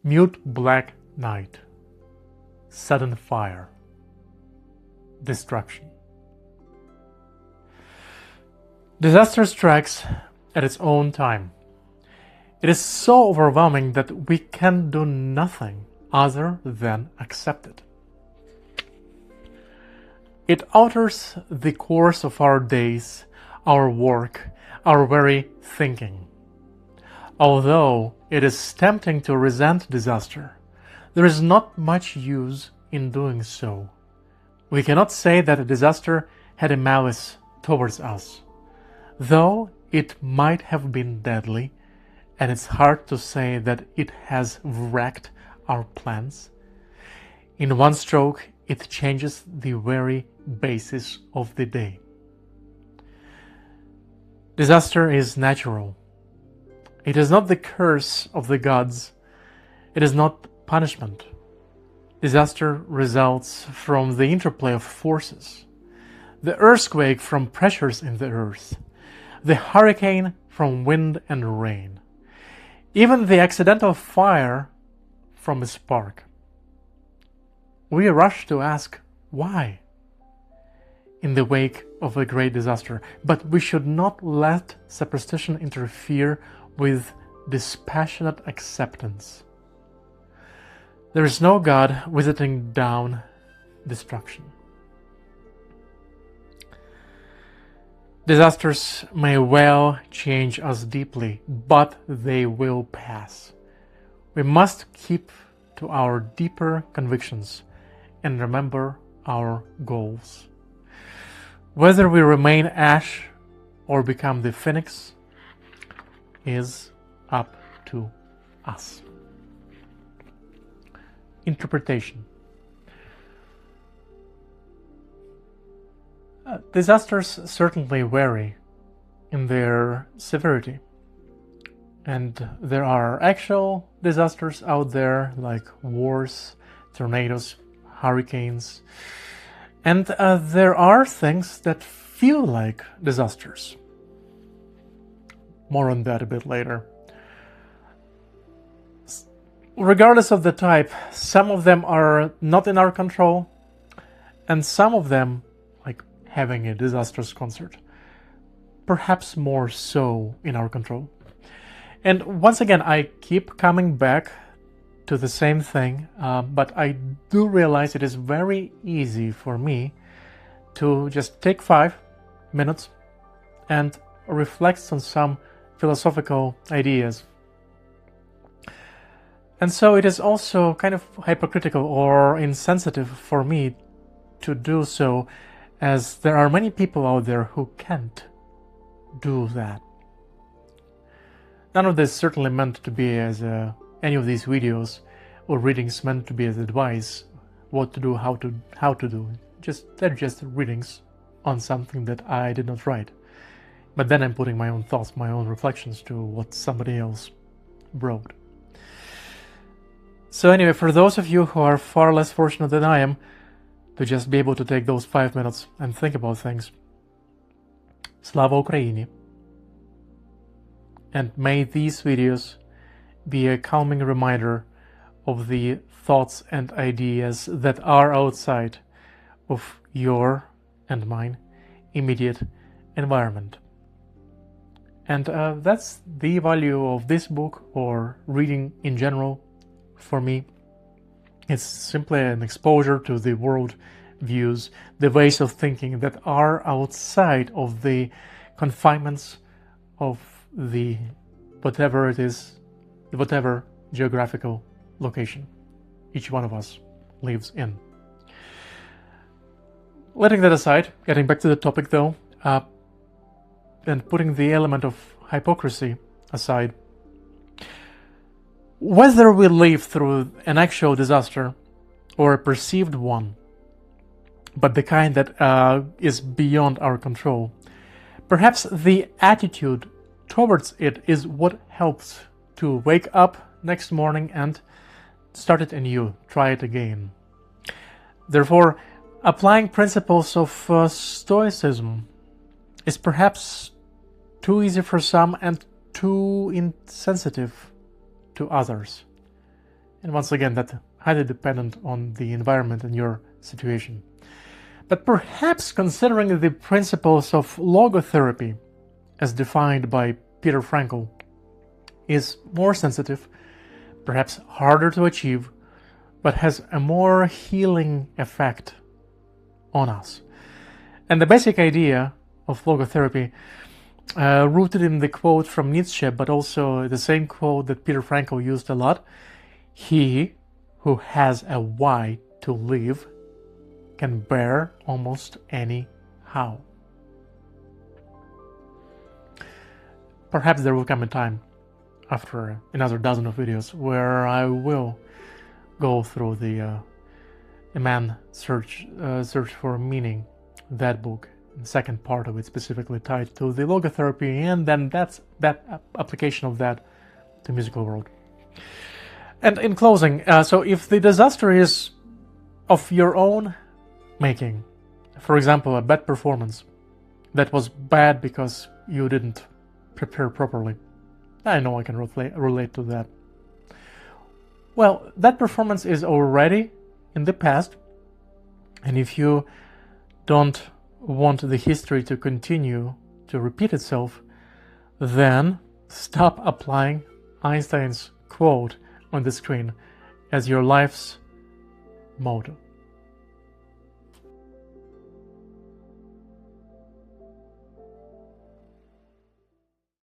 Mute black night, sudden fire, destruction. Disaster strikes at its own time. It is so overwhelming that we can do nothing other than accept it. It alters the course of our days, our work, our very thinking. Although it is tempting to resent disaster, there is not much use in doing so. We cannot say that a disaster had a malice towards us, though it might have been deadly, and it's hard to say that it has wrecked our plans. In one stroke, it changes the very basis of the day. Disaster is natural. It is not the curse of the gods. It is not punishment. Disaster results from the interplay of forces. The earthquake from pressures in the earth. The hurricane from wind and rain. Even the accidental fire from a spark. We rush to ask, why? In the wake of a great disaster, but we should not let superstition interfere with dispassionate acceptance. There is no God visiting down destruction. Disasters may well change us deeply, but they will pass. We must keep to our deeper convictions and remember our goals. Whether we remain ash or become the phoenix is up to us. Interpretation. Disasters certainly vary in their severity, and there are actual disasters out there like wars, tornadoes, hurricanes, and there are things that feel like disasters. More on that a bit later. Regardless of the type, some of them are not in our control, and some of them, like having a disastrous concert, perhaps more so in our control. And once again, I keep coming back to the same thing, but I do realize it is very easy for me to just take 5 minutes and reflect on some philosophical ideas. And so it is also kind of hypocritical or insensitive for me to do so, as there are many people out there who can't do that. None of this certainly meant to be as any of these videos or readings meant to be as advice, what to do, how to do. They're just readings on something that I did not write. But then I'm putting my own thoughts, my own reflections to what somebody else wrote. So anyway, for those of you who are far less fortunate than I am to just be able to take those 5 minutes and think about things, Slava Ukraini. And may these videos be a calming reminder of the thoughts and ideas that are outside of your and mine immediate environment. And that's the value of this book, or reading in general. For me, it's simply an exposure to the world views, the ways of thinking that are outside of the confinements of the whatever it is, whatever geographical location each one of us lives in. Letting that aside, getting back to the topic though, and putting the element of hypocrisy aside, whether we live through an actual disaster or a perceived one, but the kind that is beyond our control, perhaps the attitude towards it is what helps to wake up next morning and start it anew, try it again. Therefore, applying principles of Stoicism is perhaps too easy for some and too insensitive to others. And once again, that's highly dependent on the environment and your situation. But perhaps considering the principles of logotherapy as defined by Peter Frankl is more sensitive, perhaps harder to achieve, but has a more healing effect on us. And the basic idea of logotherapy, rooted in the quote from Nietzsche, but also the same quote that Peter Frankl used a lot: he who has a why to live can bear almost any how. Perhaps there will come a time after another dozen of videos where I will go through the A Man Search for Meaning, that book, the second part of it specifically tied to the logotherapy, and then that application of that to musical world. And in closing, so if the disaster is of your own making, for example, a bad performance that was bad because you didn't prepare properly, I know I can relate to that. Well, that performance is already in the past, and if you don't want the history to continue to repeat itself, then stop applying Einstein's quote on the screen as your life's motto.